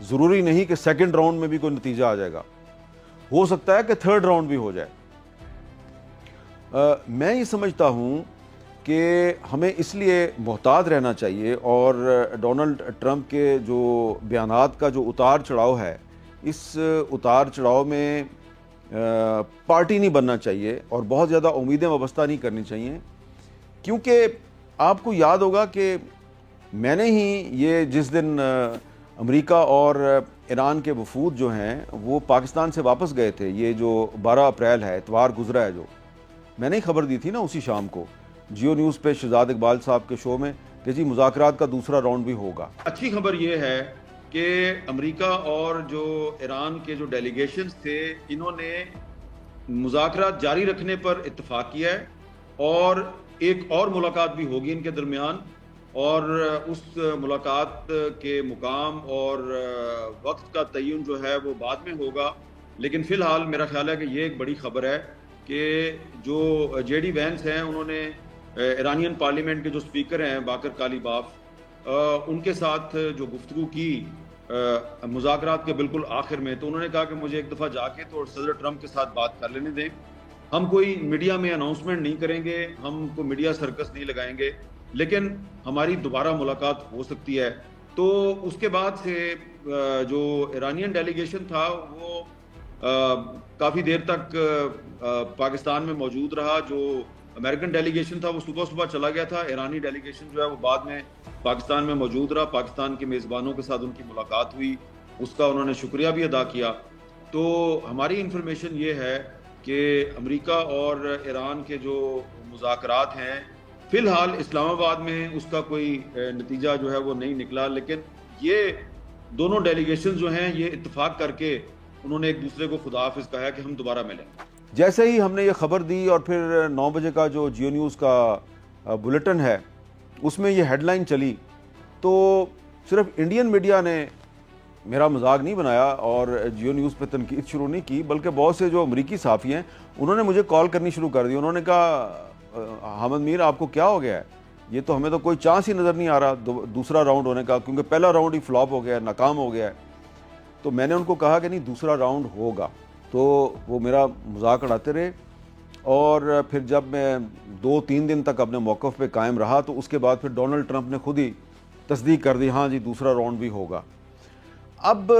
ضروری نہیں کہ سیکنڈ راؤنڈ میں بھی کوئی نتیجہ آ جائے گا، ہو سکتا ہے کہ تھرڈ راؤنڈ بھی ہو جائے۔ میں یہ سمجھتا ہوں کہ ہمیں اس لیے محتاط رہنا چاہیے، اور ڈونلڈ ٹرمپ کے جو بیانات کا جو اتار چڑھاؤ ہے، اس اتار چڑھاؤ میں پارٹی نہیں بننا چاہیے اور بہت زیادہ امیدیں وابستہ نہیں کرنی چاہیے، کیونکہ آپ کو یاد ہوگا کہ میں نے ہی یہ جس دن امریکہ اور ایران کے وفود جو ہیں وہ پاکستان سے واپس گئے تھے، یہ جو 12 اپریل ہے، اتوار گزرا ہے، جو میں نے ہی خبر دی تھی نا اسی شام کو جیو نیوز پہ شہزاد اقبال صاحب کے شو میں کہ جی مذاکرات کا دوسرا راؤنڈ بھی ہوگا۔ اچھی خبر یہ ہے کہ امریکہ اور جو ایران کے جو ڈیلیگیشنز تھے، انہوں نے مذاکرات جاری رکھنے پر اتفاق کیا ہے، اور ایک اور ملاقات بھی ہوگی ان کے درمیان، اور اس ملاقات کے مقام اور وقت کا تعین جو ہے وہ بعد میں ہوگا، لیکن فی الحال میرا خیال ہے کہ یہ ایک بڑی خبر ہے کہ جو جے ڈی وینس ہیں، انہوں نے ایرانین پارلیمنٹ کے جو سپیکر ہیں باقر کالیباف، ان کے ساتھ جو گفتگو کی مذاکرات کے بالکل آخر میں، تو انہوں نے کہا کہ مجھے ایک دفعہ جا کے تو صدر ٹرمپ کے ساتھ بات کر لینے دیں، ہم کوئی میڈیا میں اناؤنسمنٹ نہیں کریں گے، ہم کو میڈیا سرکس نہیں لگائیں گے، لیکن ہماری دوبارہ ملاقات ہو سکتی ہے۔ تو اس کے بعد سے جو ایرانین ڈیلیگیشن تھا وہ کافی دیر تک پاکستان میں موجود رہا، جو امریکن ڈیلیگیشن تھا وہ صبح صبح چلا گیا تھا، ایرانی ڈیلیگیشن جو ہے وہ بعد میں پاکستان میں موجود رہا، پاکستان کے میزبانوں کے ساتھ ان کی ملاقات ہوئی، اس کا انہوں نے شکریہ بھی ادا کیا۔ تو ہماری انفارمیشن یہ ہے کہ امریکہ اور ایران کے جو مذاکرات ہیں فی الحال اسلام آباد میں اس کا کوئی نتیجہ جو ہے وہ نہیں نکلا، لیکن یہ دونوں ڈیلیگیشن جو ہیں یہ اتفاق کر کے انہوں نے ایک دوسرے کو خدا حافظ کہا کہ ہم دوبارہ ملیں۔ جیسے ہی ہم نے یہ خبر دی اور پھر 9 بجے کا جو جیو نیوز کا بلیٹن ہے اس میں یہ ہیڈ لائن چلی، تو صرف انڈین میڈیا نے میرا مذاق نہیں بنایا اور جیو نیوز پہ تنقید شروع نہیں کی، بلکہ بہت سے جو امریکی صحافی ہیں انہوں نے مجھے کال کرنی شروع کر دی۔ انہوں نے کہا حامد میر آپ کو کیا ہو گیا ہے، یہ تو ہمیں تو کوئی چانس ہی نظر نہیں آ رہا دوسرا راؤنڈ ہونے کا، کیونکہ پہلا راؤنڈ ہی فلاپ ہو گیا ہے، ناکام ہو گیا ہے۔ تو میں نے ان کو کہا کہ نہیں، دوسرا راؤنڈ ہوگا۔ تو وہ میرا مذاق اڑاتے رہے، اور پھر جب میں 2-3 دن تک اپنے موقف پہ قائم رہا تو اس کے بعد پھر ڈونلڈ ٹرمپ نے خود ہی تصدیق کر دی، ہاں جی دوسرا راؤنڈ بھی ہوگا۔ اب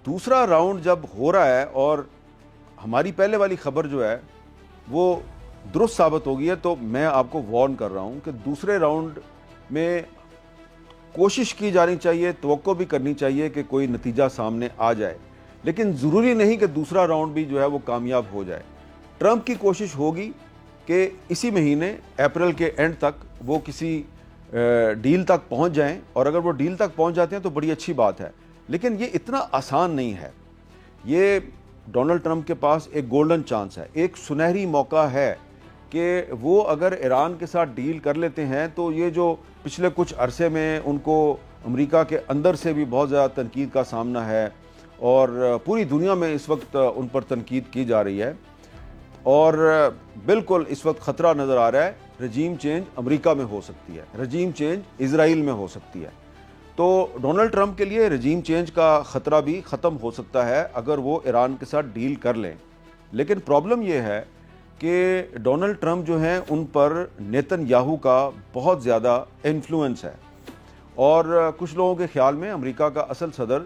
دوسرا راؤنڈ جب ہو رہا ہے اور ہماری پہلے والی خبر جو ہے وہ درست ثابت ہو گئی ہے، تو میں آپ کو وارن کر رہا ہوں کہ دوسرے راؤنڈ میں کوشش کی جانی چاہیے، توقع بھی کرنی چاہیے کہ کوئی نتیجہ سامنے آ جائے، لیکن ضروری نہیں کہ دوسرا راؤنڈ بھی جو ہے وہ کامیاب ہو جائے۔ ٹرمپ کی کوشش ہوگی کہ اسی مہینے اپریل کے اینڈ تک وہ کسی ڈیل تک پہنچ جائیں، اور اگر وہ ڈیل تک پہنچ جاتے ہیں تو بڑی اچھی بات ہے، لیکن یہ اتنا آسان نہیں ہے۔ یہ ڈونلڈ ٹرمپ کے پاس ایک گولڈن چانس ہے، ایک سنہری موقع ہے کہ وہ اگر ایران کے ساتھ ڈیل کر لیتے ہیں تو یہ جو پچھلے کچھ عرصے میں ان کو امریکہ کے اندر سے بھی بہت زیادہ تنقید کا سامنا ہے، اور پوری دنیا میں اس وقت ان پر تنقید کی جا رہی ہے، اور بالکل اس وقت خطرہ نظر آ رہا ہے، رجیم چینج امریکہ میں ہو سکتی ہے، رجیم چینج اسرائیل میں ہو سکتی ہے۔ تو ڈونلڈ ٹرمپ کے لیے رجیم چینج کا خطرہ بھی ختم ہو سکتا ہے اگر وہ ایران کے ساتھ ڈیل کر لیں، لیکن پرابلم یہ ہے کہ ڈونلڈ ٹرمپ جو ہیں ان پر نیتن یاہو کا بہت زیادہ انفلوئنس ہے، اور کچھ لوگوں کے خیال میں امریکہ کا اصل صدر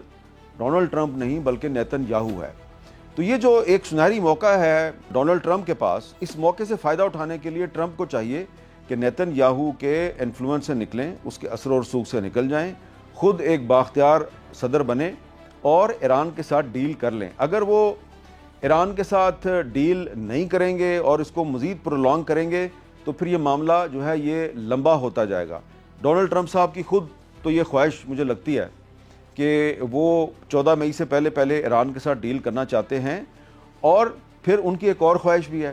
ڈونلڈ ٹرمپ نہیں بلکہ نیتن یاہو ہے۔ تو یہ جو ایک سنہری موقع ہے ڈونلڈ ٹرمپ کے پاس، اس موقع سے فائدہ اٹھانے کے لیے ٹرمپ کو چاہیے کہ نیتن یاہو کے انفلوئنس سے نکلیں، اس کے اثر و رسوخ سے نکل جائیں، خود ایک بااختیار صدر بنیں اور ایران کے ساتھ ڈیل کر لیں۔ اگر وہ ایران کے ساتھ ڈیل نہیں کریں گے اور اس کو مزید پرولونگ کریں گے تو پھر یہ معاملہ جو ہے یہ لمبا ہوتا جائے گا۔ ڈونلڈ ٹرمپ صاحب کی خود تو یہ خواہش مجھے لگتی ہے کہ وہ 14 مئی سے پہلے ایران کے ساتھ ڈیل کرنا چاہتے ہیں، اور پھر ان کی ایک اور خواہش بھی ہے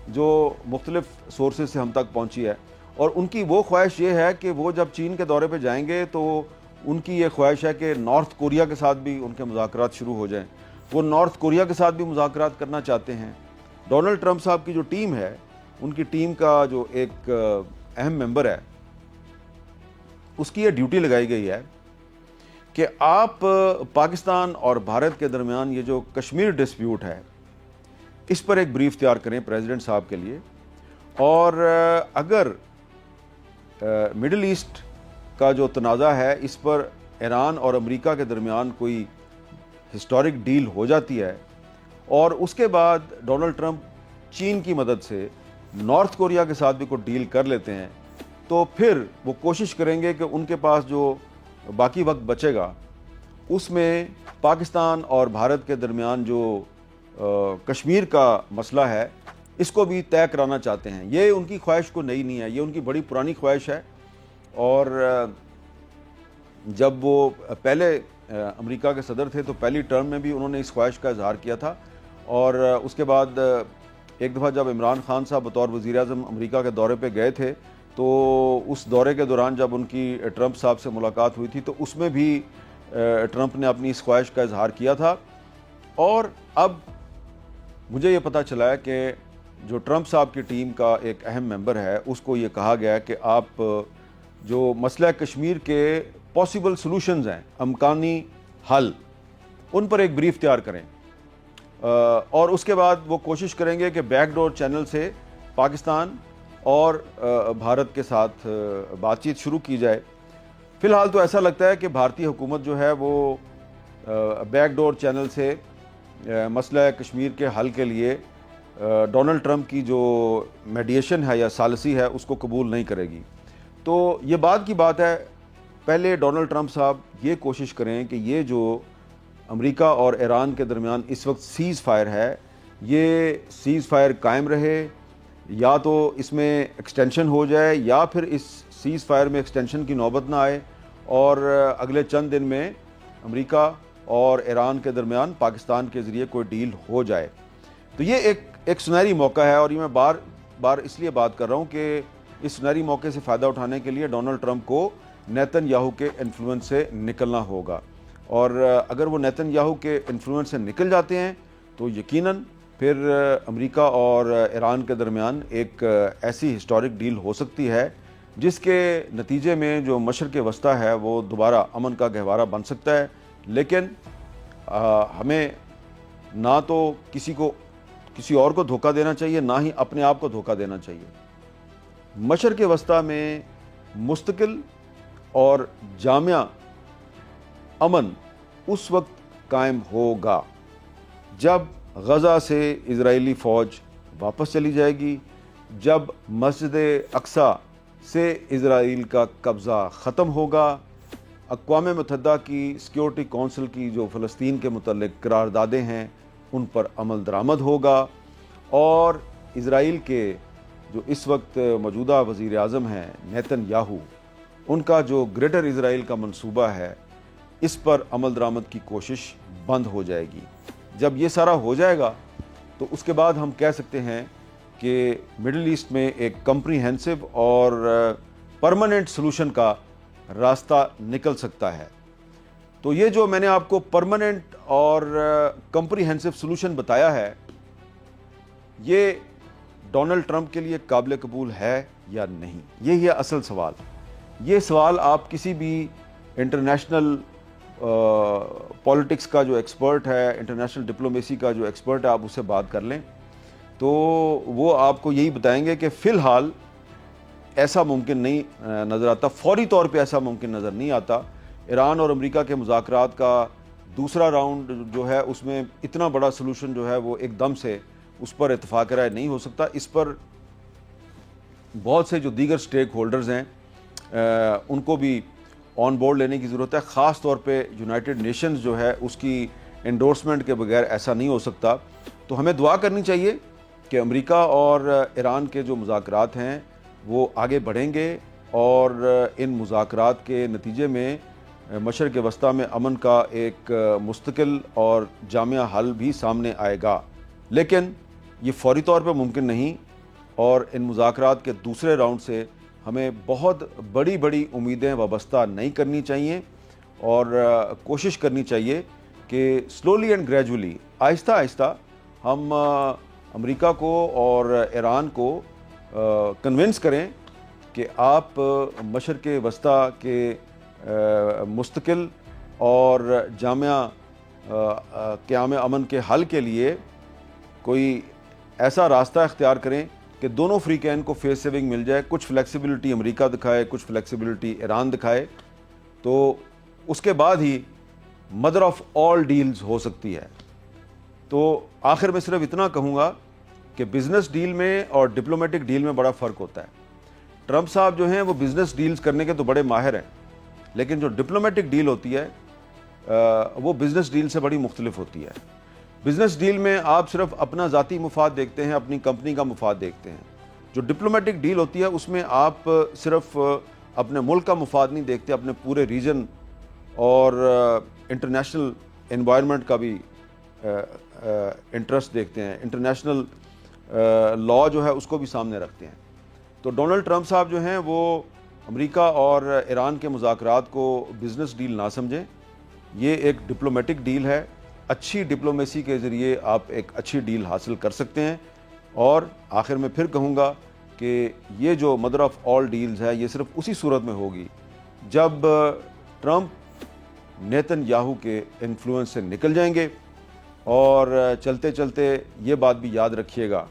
جو مختلف سورسز سے ہم تک پہنچی ہے، اور ان کی وہ خواہش یہ ہے کہ وہ جب چین کے دورے پہ جائیں گے تو ان کی یہ خواہش ہے کہ نارتھ کوریا کے ساتھ بھی ان کے مذاکرات شروع ہو جائیں، وہ نارتھ کوریا کے ساتھ بھی مذاکرات کرنا چاہتے ہیں۔ ڈونلڈ ٹرمپ صاحب کی جو ٹیم ہے، ان کی ٹیم کا جو ایک اہم ممبر ہے، اس کی یہ ڈیوٹی لگائی گئی ہے کہ آپ پاکستان اور بھارت کے درمیان یہ جو کشمیر ڈسپیوٹ ہے اس پر ایک بریف تیار کریں پریزیڈنٹ صاحب کے لیے، اور اگر مڈل ایسٹ کا جو تنازع ہے اس پر ایران اور امریکہ کے درمیان کوئی ہسٹورک ڈیل ہو جاتی ہے اور اس کے بعد ڈونلڈ ٹرمپ چین کی مدد سے نارتھ کوریا کے ساتھ بھی کوئی ڈیل کر لیتے ہیں، تو پھر وہ کوشش کریں گے کہ ان کے پاس جو باقی وقت بچے گا اس میں پاکستان اور بھارت کے درمیان جو کشمیر کا مسئلہ ہے اس کو بھی طے کرانا چاہتے ہیں۔ یہ ان کی خواہش کو نئی نہیں ہے، یہ ان کی بڑی پرانی خواہش ہے، اور جب وہ پہلے امریکہ کے صدر تھے تو پہلی ٹرم میں بھی انہوں نے اس خواہش کا اظہار کیا تھا، اور اس کے بعد ایک دفعہ جب عمران خان صاحب بطور وزیر اعظم امریکہ کے دورے پہ گئے تھے تو اس دورے کے دوران جب ان کی ٹرمپ صاحب سے ملاقات ہوئی تھی تو اس میں بھی ٹرمپ نے اپنی اس خواہش کا اظہار کیا تھا، اور اب مجھے یہ پتہ چلا ہے کہ جو ٹرمپ صاحب کی ٹیم کا ایک اہم ممبر ہے اس کو یہ کہا گیا ہے کہ آپ جو مسئلہ کشمیر کے پاسبل سلوشنز ہیں، امکانی حل، ان پر ایک بریف تیار کریں، اور اس کے بعد وہ کوشش کریں گے کہ بیک ڈور چینل سے پاکستان اور بھارت کے ساتھ بات چیت شروع کی جائے۔ فی الحال تو ایسا لگتا ہے کہ بھارتی حکومت جو ہے وہ بیک ڈور چینل سے مسئلہ کشمیر کے حل کے لیے ڈونلڈ ٹرمپ کی جو میڈیشن ہے یا ثالثی ہے اس کو قبول نہیں کرے گی۔ تو یہ بات کی بات ہے، پہلے ڈونلڈ ٹرمپ صاحب یہ کوشش کریں کہ یہ جو امریکہ اور ایران کے درمیان اس وقت سیز فائر ہے، یہ سیز فائر قائم رہے، یا تو اس میں ایکسٹینشن ہو جائے یا پھر اس سیز فائر میں ایکسٹینشن کی نوبت نہ آئے اور اگلے چند دن میں امریکہ اور ایران کے درمیان پاکستان کے ذریعے کوئی ڈیل ہو جائے۔ تو یہ ایک سنہری موقع ہے، اور یہ میں بار بار اس لیے بات کر رہا ہوں کہ اس سنہری موقع سے فائدہ اٹھانے کے لیے ڈونلڈ ٹرمپ کو نیتن یاہو کے انفلوئنس سے نکلنا ہوگا، اور اگر وہ نیتن یاہو کے انفلوئنس سے نکل جاتے ہیں تو یقیناً پھر امریکہ اور ایران کے درمیان ایک ایسی ہسٹورک ڈیل ہو سکتی ہے جس کے نتیجے میں جو مشرق وسطیٰ ہے وہ دوبارہ امن کا گہوارہ بن سکتا ہے۔ لیکن ہمیں نہ تو کسی اور کو دھوکہ دینا چاہیے، نہ ہی اپنے آپ کو دھوکہ دینا چاہیے۔ مشرق وسطیٰ میں مستقل اور جامع امن اس وقت قائم ہوگا جب غزہ سے اسرائیلی فوج واپس چلی جائے گی، جب مسجد اقصیٰ سے اسرائیل کا قبضہ ختم ہوگا، اقوام متحدہ کی سیکیورٹی کونسل کی جو فلسطین کے متعلق قراردادیں ہیں ان پر عمل درآمد ہوگا، اور اسرائیل کے جو اس وقت موجودہ وزیر اعظم ہیں نیتن یاہو، ان کا جو گریٹر اسرائیل کا منصوبہ ہے اس پر عمل درآمد کی کوشش بند ہو جائے گی۔ جب یہ سارا ہو جائے گا تو اس کے بعد ہم کہہ سکتے ہیں کہ مڈل ایسٹ میں ایک کمپریہنسو اور پرماننٹ سلوشن کا راستہ نکل سکتا ہے۔ تو یہ جو میں نے آپ کو پرماننٹ اور کمپریہنسو سلوشن بتایا ہے، یہ ڈونلڈ ٹرمپ کے لیے قابل قبول ہے یا نہیں، یہی ہے اصل سوال۔ یہ سوال آپ کسی بھی انٹرنیشنل پولیٹکس کا جو ایکسپرٹ ہے، انٹرنیشنل ڈپلومیسی کا جو ایکسپرٹ ہے، آپ اس سے بات کر لیں تو وہ آپ کو یہی بتائیں گے کہ فی الحال ایسا ممکن نہیں نظر آتا، فوری طور پہ ایسا ممکن نظر نہیں آتا۔ ایران اور امریکہ کے مذاکرات کا دوسرا راؤنڈ جو ہے اس میں اتنا بڑا سلوشن جو ہے وہ ایک دم سے اس پر اتفاق رائے نہیں ہو سکتا۔ اس پر بہت سے جو دیگر سٹیک ہولڈرز ہیں ان کو بھی آن بورڈ لینے کی ضرورت ہے، خاص طور پہ یونائٹڈ نیشنز جو ہے اس کی انڈورسمنٹ کے بغیر ایسا نہیں ہو سکتا۔ تو ہمیں دعا کرنی چاہیے کہ امریکہ اور ایران کے جو مذاکرات ہیں وہ آگے بڑھیں گے، اور ان مذاکرات کے نتیجے میں مشرق وسطیٰ میں امن کا ایک مستقل اور جامع حل بھی سامنے آئے گا۔ لیکن یہ فوری طور پہ ممکن نہیں، اور ان مذاکرات کے دوسرے راؤنڈ سے ہمیں بہت بڑی بڑی امیدیں وابستہ نہیں کرنی چاہیے، اور کوشش کرنی چاہیے کہ سلولی اینڈ گریجولی، آہستہ آہستہ ہم امریکہ کو اور ایران کو کنونس کریں کہ آپ مشرق وسطیٰ کے مستقل اور جامع قیام امن کے حل کے لیے کوئی ایسا راستہ اختیار کریں کہ دونوں فریقین کو فیس سیونگ مل جائے، کچھ فلیکسیبلٹی امریکہ دکھائے، کچھ فلیکسیبلٹی ایران دکھائے، تو اس کے بعد ہی مدر آف آل ڈیلز ہو سکتی ہے۔ تو آخر میں صرف اتنا کہوں گا کہ بزنس ڈیل میں اور ڈپلومیٹک ڈیل میں بڑا فرق ہوتا ہے۔ ٹرمپ صاحب جو ہیں وہ بزنس ڈیلز کرنے کے تو بڑے ماہر ہیں، لیکن جو ڈپلومیٹک ڈیل ہوتی ہے وہ بزنس ڈیل سے بڑی مختلف ہوتی ہے۔ بزنس ڈیل میں آپ صرف اپنا ذاتی مفاد دیکھتے ہیں، اپنی کمپنی کا مفاد دیکھتے ہیں۔ جو ڈپلومیٹک ڈیل ہوتی ہے اس میں آپ صرف اپنے ملک کا مفاد نہیں دیکھتے، اپنے پورے ریجن اور انٹرنیشنل انوائرمنٹ کا بھی انٹرسٹ دیکھتے ہیں، انٹرنیشنل لا جو ہے اس کو بھی سامنے رکھتے ہیں۔ تو ڈونلڈ ٹرمپ صاحب جو ہیں وہ امریکہ اور ایران کے مذاکرات کو بزنس ڈیل نہ سمجھیں، یہ ایک ڈپلومیٹک ڈیل ہے۔ اچھی ڈپلومیسی کے ذریعے آپ ایک اچھی ڈیل حاصل کر سکتے ہیں۔ اور آخر میں پھر کہوں گا کہ یہ جو مدر آف آل ڈیلز ہے یہ صرف اسی صورت میں ہوگی جب ٹرمپ نیتن یاہو کے انفلوئنس سے نکل جائیں گے۔ اور چلتے چلتے یہ بات بھی یاد رکھیے گا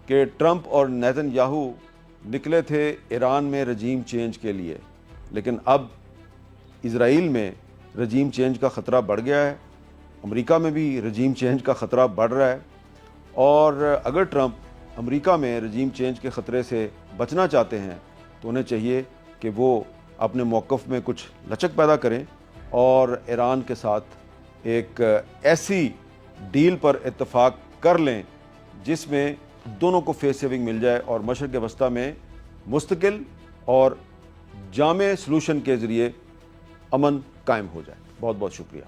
کہ ٹرمپ اور نیتن یاہو نکلے تھے ایران میں رجیم چینج کے لیے، لیکن اب اسرائیل میں رجیم چینج کا خطرہ بڑھ گیا ہے، امریکہ میں بھی رجیم چینج کا خطرہ بڑھ رہا ہے۔ اور اگر ٹرمپ امریکہ میں رجیم چینج کے خطرے سے بچنا چاہتے ہیں تو انہیں چاہیے کہ وہ اپنے موقف میں کچھ لچک پیدا کریں اور ایران کے ساتھ ایک ایسی ڈیل پر اتفاق کر لیں جس میں دونوں کو فیس سیونگ مل جائے اور مشرق وسطیٰ میں مستقل اور جامع سلوشن کے ذریعے امن قائم ہو جائے۔ بہت بہت شکریہ۔